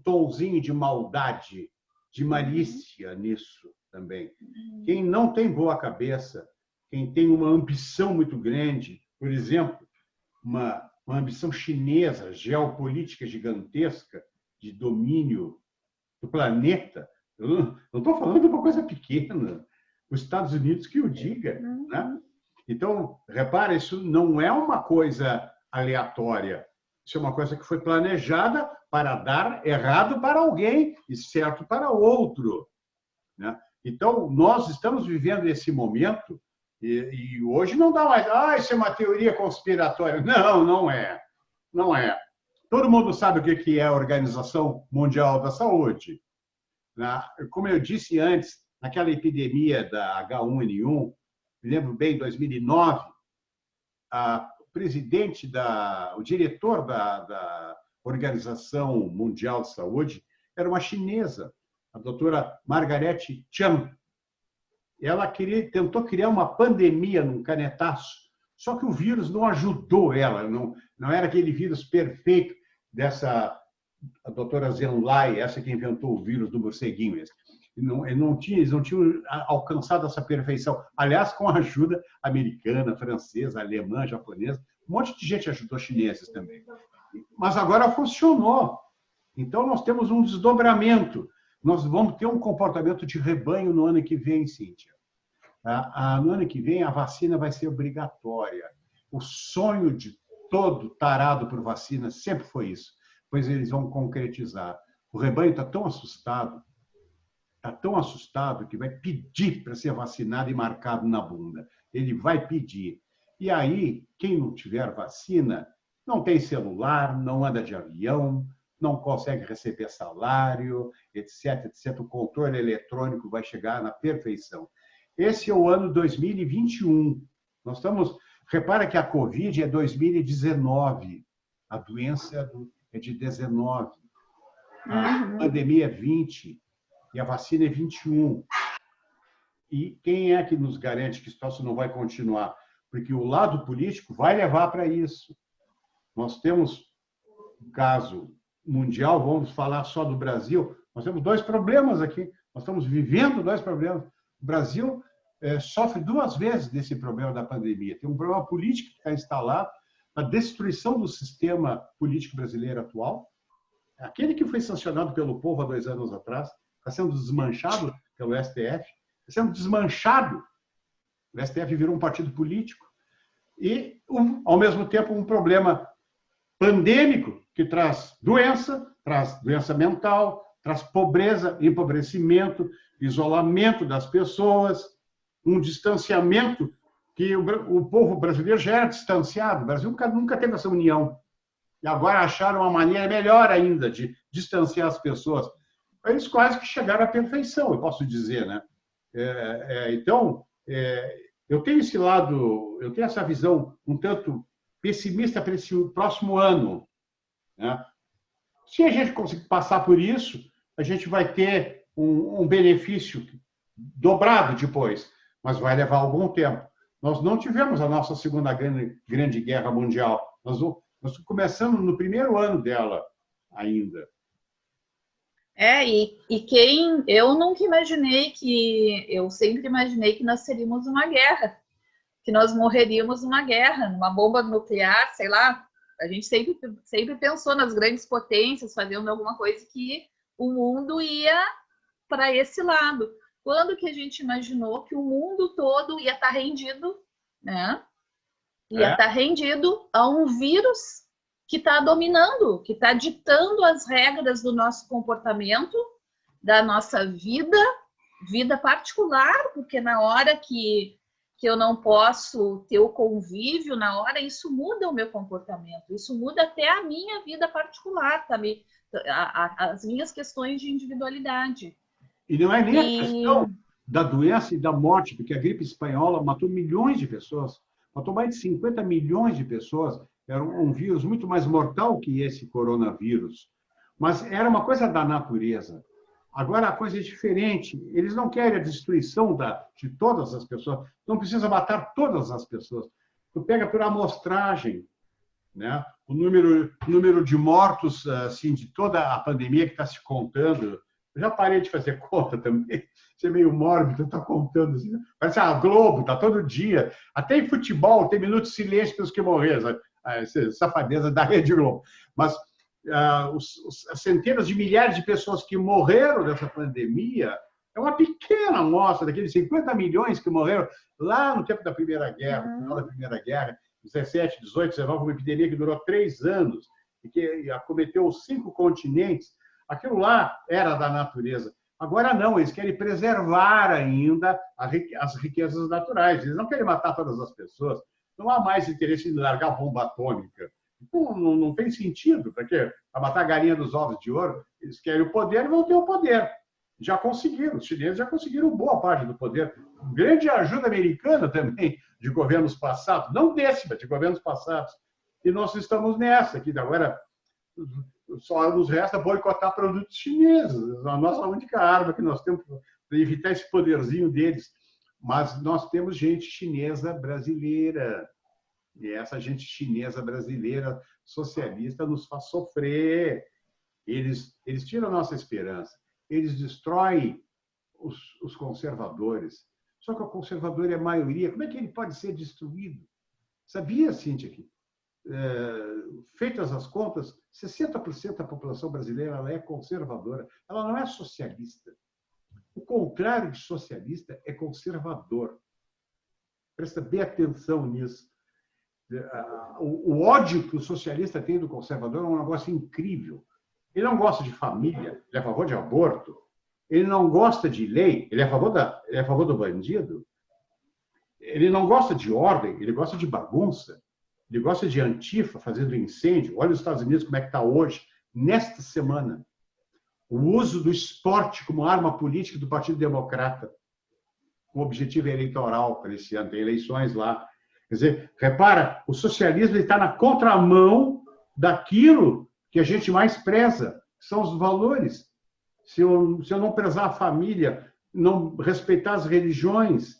tonzinho de maldade, de malícia nisso também. Quem não tem boa cabeça, quem tem uma ambição muito grande, por exemplo, uma ambição chinesa, geopolítica gigantesca, de domínio do planeta. Eu não estou falando de uma coisa pequena. Os Estados Unidos que o diga, né? Então, repara, isso não é uma coisa aleatória. Isso é uma coisa que foi planejada para dar errado para alguém e certo para outro, né? Então, nós estamos vivendo esse momento e hoje não dá mais, isso é uma teoria conspiratória. Não, não é. Não é. Todo mundo sabe o que é a Organização Mundial da Saúde. Como eu disse antes, naquela epidemia da H1N1, me lembro bem, em 2009, o diretor da Organização Mundial de Saúde era uma chinesa, a doutora Margaret Chan. Ela tentou criar uma pandemia num canetaço, só que o vírus não ajudou ela, não era aquele vírus perfeito a doutora Zenlai, essa que inventou o vírus do morceguinho. Eles não tinham alcançado essa perfeição. Aliás, com a ajuda americana, francesa, alemã, japonesa, um monte de gente ajudou chineses também. Mas agora funcionou. Então, nós temos um desdobramento. Nós vamos ter um comportamento de rebanho no ano que vem, Cíntia. No ano que vem, a vacina vai ser obrigatória. O sonho de todo tarado por vacina sempre foi isso, pois eles vão concretizar. O rebanho está tão assustado que vai pedir para ser vacinado e marcado na bunda. Ele vai pedir. E aí, quem não tiver vacina, não tem celular, não anda de avião, não consegue receber salário, etc, etc. O controle eletrônico vai chegar na perfeição. Esse é o ano 2021. Repara que a Covid é 2019. A doença é de 19. A pandemia é 20. E a vacina é 21. E quem é que nos garante que isso não vai continuar? Porque o lado político vai levar para isso. Nós temos um caso mundial, vamos falar só do Brasil, nós temos dois problemas aqui. Nós estamos vivendo dois problemas. O Brasil sofre duas vezes desse problema da pandemia. Tem um problema político que está instalado, a destruição do sistema político brasileiro atual, aquele que foi sancionado pelo povo há 2 anos atrás, está sendo desmanchado pelo STF, está sendo desmanchado. O STF virou um partido político. E, ao mesmo tempo, um problema pandêmico que traz doença mental, traz pobreza, empobrecimento, isolamento das pessoas, um distanciamento que o povo brasileiro já era distanciado. O Brasil nunca teve essa união. E agora acharam uma maneira melhor ainda de distanciar as pessoas. Eles quase que chegaram à perfeição, eu posso dizer, né? Então, eu tenho esse lado, eu tenho essa visão um tanto pessimista para esse próximo ano, né? Se a gente conseguir passar por isso, a gente vai ter um benefício dobrado depois, mas vai levar algum tempo. Nós não tivemos a nossa segunda grande guerra mundial. Nós estamos começando no primeiro ano dela ainda. Eu nunca imaginei eu sempre imaginei que nós teríamos uma guerra, que nós morreríamos numa guerra, numa bomba nuclear, sei lá. A gente sempre pensou nas grandes potências fazendo alguma coisa que o mundo ia para esse lado. Quando que a gente imaginou que o mundo todo ia estar rendido, né? Ia estar rendido a um vírus que está dominando, que está ditando as regras do nosso comportamento, da nossa vida particular, porque na hora que eu não posso ter o convívio, na hora isso muda o meu comportamento, isso muda até a minha vida particular, também, as minhas questões de individualidade. E não é nem a questão da doença e da morte, porque a gripe espanhola matou milhões de pessoas, matou mais de 50 milhões de pessoas. Era um vírus muito mais mortal que esse coronavírus. Mas era uma coisa da natureza. Agora a coisa é diferente. Eles não querem a destruição de todas as pessoas. Não precisa matar todas as pessoas. Tu pega por amostragem, né? O número de mortos assim, de toda a pandemia que está se contando. Eu já parei de fazer conta também. Você é meio mórbido, está contando. Assim. Parece a Globo, está todo dia. Até em futebol tem minuto de silêncio para os que morreram. Essa safadeza da Rede Globo. Mas as centenas de milhares de pessoas que morreram dessa pandemia é uma pequena amostra daqueles 50 milhões que morreram lá no tempo da Primeira Guerra, no final da Primeira Guerra, 17, 18, 19, uma epidemia que durou 3 anos e que acometeu 5 continentes. Aquilo lá era da natureza. Agora não, eles querem preservar ainda as riquezas naturais. Eles não querem matar todas as pessoas. Não há mais interesse em largar bomba atômica. Não tem sentido, porque para matar a galinha dos ovos de ouro, eles querem o poder e vão ter o poder. Já conseguiram, os chineses já conseguiram boa parte do poder. Grande ajuda americana também, de governos passados, não desse, mas de governos passados. E nós estamos nessa aqui. Agora, só nos resta boicotar produtos chineses. A nossa única arma que nós temos para evitar esse poderzinho deles. Mas nós temos gente chinesa brasileira. E essa gente chinesa brasileira socialista nos faz sofrer. Eles tiram a nossa esperança. Eles destroem os conservadores. Só que o conservador é a maioria. Como é que ele pode ser destruído? Sabia, Cíntia, que, feitas as contas, 60% da população brasileira ela é conservadora. Ela não é socialista. O contrário de socialista é conservador. Presta bem atenção nisso. O ódio que o socialista tem do conservador é um negócio incrível. Ele não gosta de família, ele é a favor de aborto. Ele não gosta de lei, ele é a favor do bandido. Ele não gosta de ordem, ele gosta de bagunça. Ele gosta de Antifa fazendo incêndio. Olha os Estados Unidos como é que está hoje, nesta semana. O uso do esporte como arma política do Partido Democrata, com objetivo eleitoral para esse ano, tem eleições lá. Quer dizer, repara, o socialismo está na contramão daquilo que a gente mais preza, que são os valores. Se eu não prezar a família, não respeitar as religiões,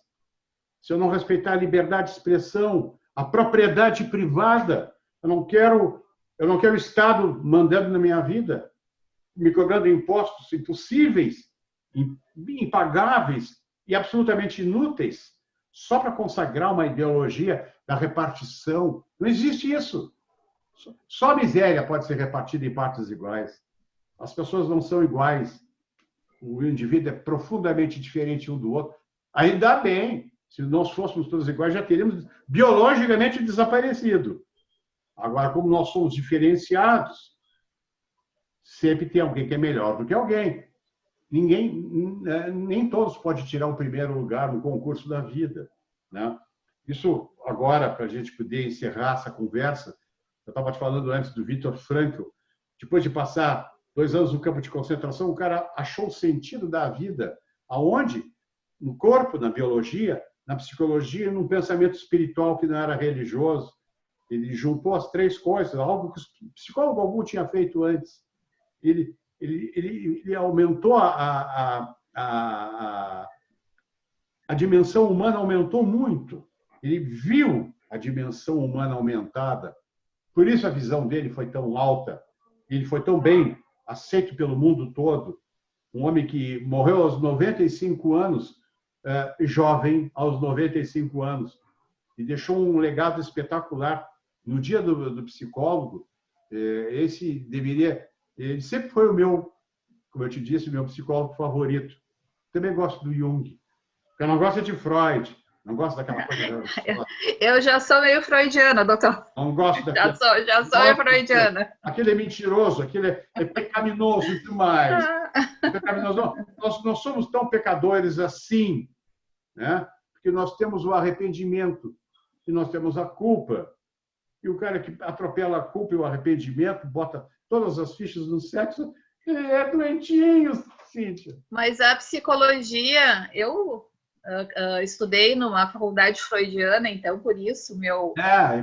se eu não respeitar a liberdade de expressão, a propriedade privada, eu não quero o Estado mandando na minha vida, me cobrando impostos impossíveis, impagáveis e absolutamente inúteis, só para consagrar uma ideologia da repartição. Não existe isso. Só a miséria pode ser repartida em partes iguais. As pessoas não são iguais. O indivíduo é profundamente diferente um do outro. Ainda bem, se nós fôssemos todos iguais, já teríamos biologicamente desaparecido. Agora, como nós somos diferenciados, sempre tem alguém que é melhor do que alguém. Nem todos podem tirar o primeiro lugar no concurso da vida, né? Isso, agora, para a gente poder encerrar essa conversa, eu estava te falando antes do Viktor Frankl, depois de passar 2 anos no campo de concentração, o cara achou o sentido da vida. Aonde? no corpo, na biologia, na psicologia, num pensamento espiritual que não era religioso. Ele juntou as três coisas, algo que o psicólogo algum tinha feito antes. Ele aumentou a dimensão humana, aumentou muito. Ele viu a dimensão humana aumentada. Por isso a visão dele foi tão alta. Ele foi tão bem aceito pelo mundo todo. Um homem que morreu aos 95 anos, jovem aos 95 anos, e deixou um legado espetacular. No dia do psicólogo, ele sempre foi o meu, como eu te disse, o meu psicólogo favorito. Também gosto do Jung. Eu não gosto de Freud, não gosto daquela coisa. Eu já sou meio freudiana, doutor. Não gosto daquela. Já sou meio freudiana. Aquele é mentiroso, aquele é pecaminoso demais. Nós somos tão pecadores assim, né? Porque nós temos o arrependimento e nós temos a culpa. E o cara que atropela a culpa e o arrependimento, bota todas as fichas no sexo, ele é doentinho, Cíntia. Mas a psicologia, eu estudei numa faculdade freudiana, então por isso meu... A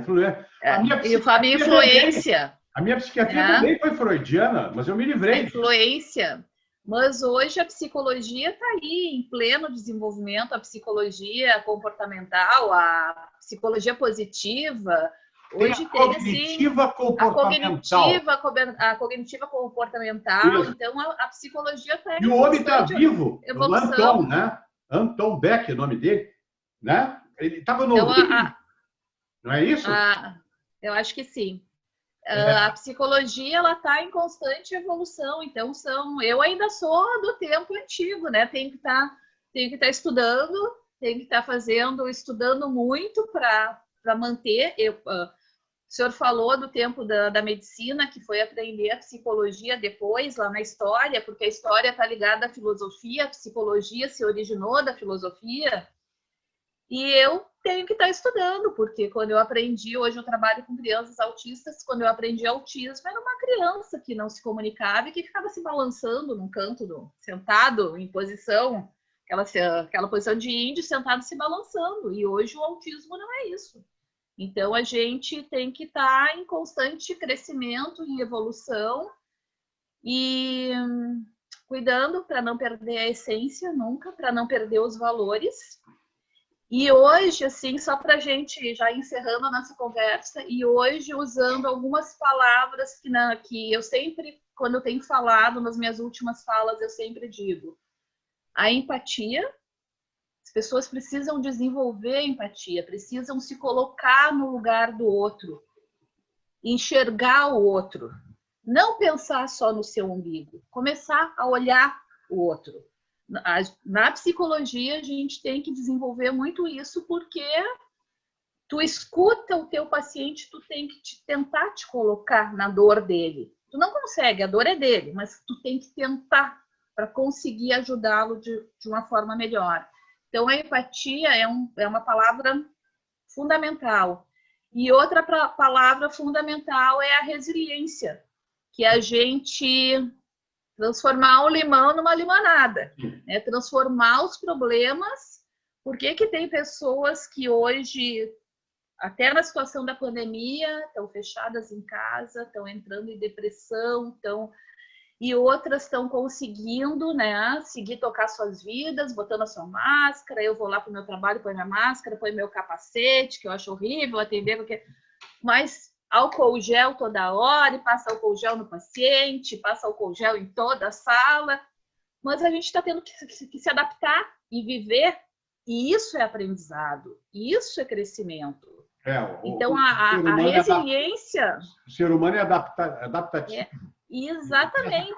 minha influência. A minha psiquiatria também foi freudiana, mas eu me livrei. A influência. Mas hoje a psicologia está aí em pleno desenvolvimento, a psicologia comportamental, a psicologia positiva. Hoje tem cognitiva comportamental. A cognitiva comportamental. Isso. Então a psicologia está aí. E o homem está vivo. O Anton, né? Anton Beck, é o nome dele, né? Ele estava no não é isso? Eu acho que sim. A psicologia ela está em constante evolução. Então eu ainda sou do tempo antigo, né? Tenho que estar estudando, tenho que estar estudando muito para manter. O senhor falou do tempo da medicina, que foi aprender a psicologia depois, lá na história, porque a história está ligada à filosofia, a psicologia se originou da filosofia, e eu tenho que estar estudando, porque quando eu aprendi, hoje eu trabalho com crianças autistas, quando eu aprendi autismo, era uma criança que não se comunicava e que ficava se balançando num canto, sentado, em posição, aquela posição de índio, sentado se balançando, e hoje o autismo não é isso. Então, a gente tem que estar em constante crescimento, em evolução e cuidando para não perder a essência nunca, para não perder os valores. E hoje, assim, só para a gente já encerrando a nossa conversa, e hoje usando algumas palavras que eu sempre, quando eu tenho falado, nas minhas últimas falas, eu sempre digo. A empatia. As pessoas precisam desenvolver a empatia, precisam se colocar no lugar do outro, enxergar o outro, não pensar só no seu umbigo, começar a olhar o outro. Na psicologia, a gente tem que desenvolver muito isso, porque tu escuta o teu paciente, tu tem que tentar te colocar na dor dele. Tu não consegue, a dor é dele, mas tu tem que tentar para conseguir ajudá-lo de uma forma melhor. Então, a empatia é uma palavra fundamental. E outra palavra fundamental é a resiliência, que é a gente transformar o limão numa limonada, né? Transformar os problemas. Por que tem pessoas que hoje, até na situação da pandemia, estão fechadas em casa, estão entrando em depressão, e outras estão conseguindo, né, seguir tocar suas vidas, botando a sua máscara. Eu vou lá para o meu trabalho, põe minha máscara, põe meu capacete, que eu acho horrível atender, mas álcool gel toda hora, e passa álcool gel no paciente, passa álcool gel em toda a sala. Mas a gente está tendo que se adaptar e viver, e isso é aprendizado, isso é crescimento. Então, a resiliência... O ser humano é adaptativo. Exatamente.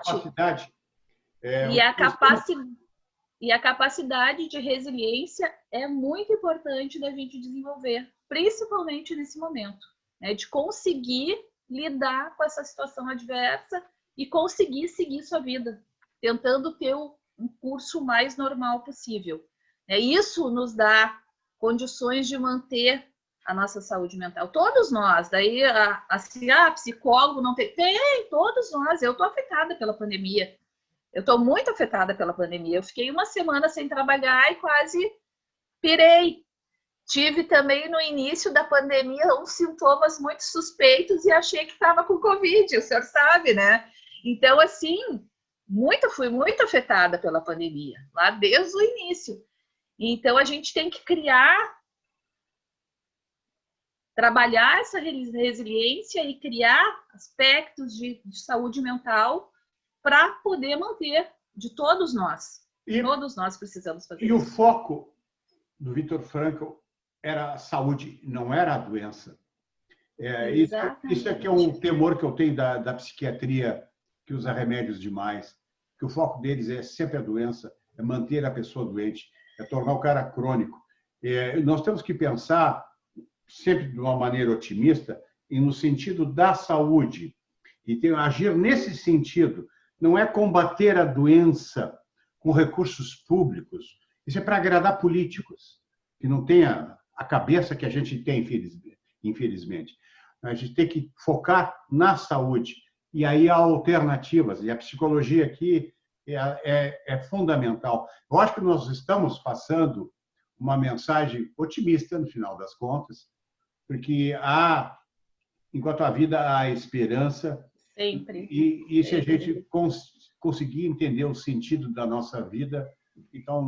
E a capacidade de resiliência é muito importante da gente desenvolver, principalmente nesse momento, né? De conseguir lidar com essa situação adversa e conseguir seguir sua vida, tentando ter um curso mais normal possível. Isso nos dá condições de manter a nossa saúde mental. Todos nós. Daí, psicólogo não tem. Tem, todos nós. Eu estou afetada pela pandemia. Eu estou muito afetada pela pandemia. Eu fiquei uma semana sem trabalhar e quase pirei. Tive também no início da pandemia uns sintomas muito suspeitos e achei que estava com Covid, o senhor sabe, né? Então, assim, fui muito afetada pela pandemia, lá desde o início. Então, a gente tem que trabalhar essa resiliência e criar aspectos de saúde mental para poder manter de todos nós. Todos nós precisamos fazer isso. E o foco do Viktor Frankl era a saúde, não era a doença. Isso é que é um temor que eu tenho da psiquiatria, que usa remédios demais, que o foco deles é sempre a doença, é manter a pessoa doente, é tornar o cara crônico. Nós temos que pensar sempre de uma maneira otimista e no sentido da saúde. E agir nesse sentido. Não é combater a doença com recursos públicos. Isso é para agradar políticos, que não têm a cabeça que a gente tem, infelizmente. A gente tem que focar na saúde. E aí há alternativas. E a psicologia aqui é fundamental. Eu acho que nós estamos passando uma mensagem otimista, no final das contas, porque enquanto há vida, há esperança. Sempre. E se a gente conseguir entender o sentido da nossa vida, então o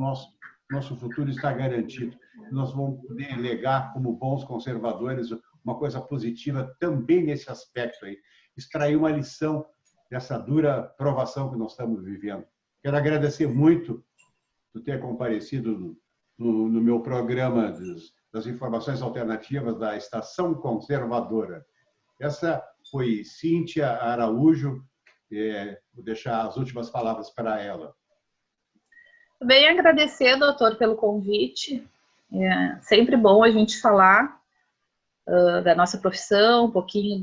nosso futuro está garantido. Nós vamos poder legar, como bons conservadores, uma coisa positiva também nesse aspecto aí. Extrair uma lição dessa dura provação que nós estamos vivendo. Quero agradecer muito por ter comparecido no meu programa das informações alternativas da Estação Conservadora. Essa foi Cíntia Araújo. Vou deixar as últimas palavras para ela. Bem, agradecer, doutor, pelo convite. É sempre bom a gente falar da nossa profissão, um pouquinho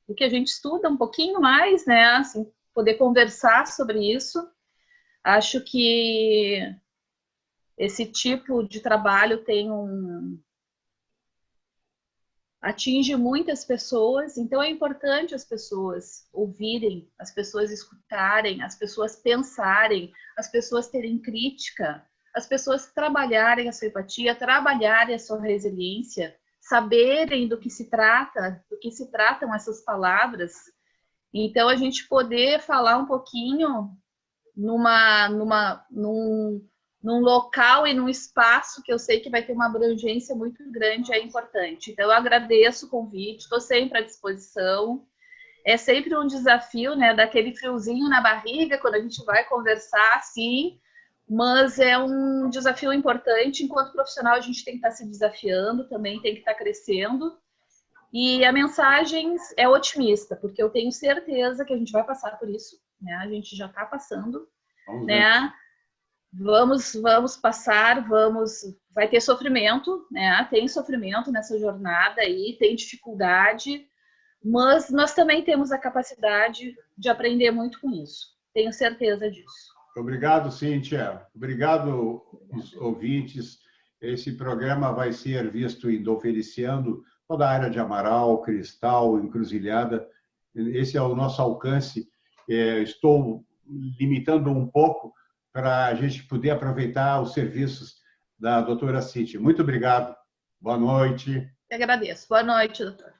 do que a gente estuda, um pouquinho mais, né? Assim, poder conversar sobre isso. Acho que esse tipo de trabalho atinge muitas pessoas, então é importante as pessoas ouvirem, as pessoas escutarem, as pessoas pensarem, as pessoas terem crítica, as pessoas trabalharem a sua empatia, trabalharem a sua resiliência, saberem do que se tratam essas palavras. Então, a gente poder falar um pouquinho num local e num espaço que eu sei que vai ter uma abrangência muito grande, é importante. Então, eu agradeço o convite, estou sempre à disposição. É sempre um desafio, né, daquele friozinho na barriga, quando a gente vai conversar, assim, mas é um desafio importante. Enquanto profissional, a gente tem que estar se desafiando, também tem que estar crescendo. E a mensagem é otimista, porque eu tenho certeza que a gente vai passar por isso, né? A gente já está passando, né? Vamos passar, vai ter sofrimento, né? Tem sofrimento nessa jornada aí, tem dificuldade, mas nós também temos a capacidade de aprender muito com isso. Tenho certeza disso. Obrigado, Cíntia. Obrigado, os ouvintes. Esse programa vai ser visto em Dom Feliciano, toda a área de Amaral, Cristal, Encruzilhada. Esse é o nosso alcance. Estou limitando um pouco para a gente poder aproveitar os serviços da doutora Cíntia. Muito obrigado. Boa noite. Eu agradeço. Boa noite, doutor.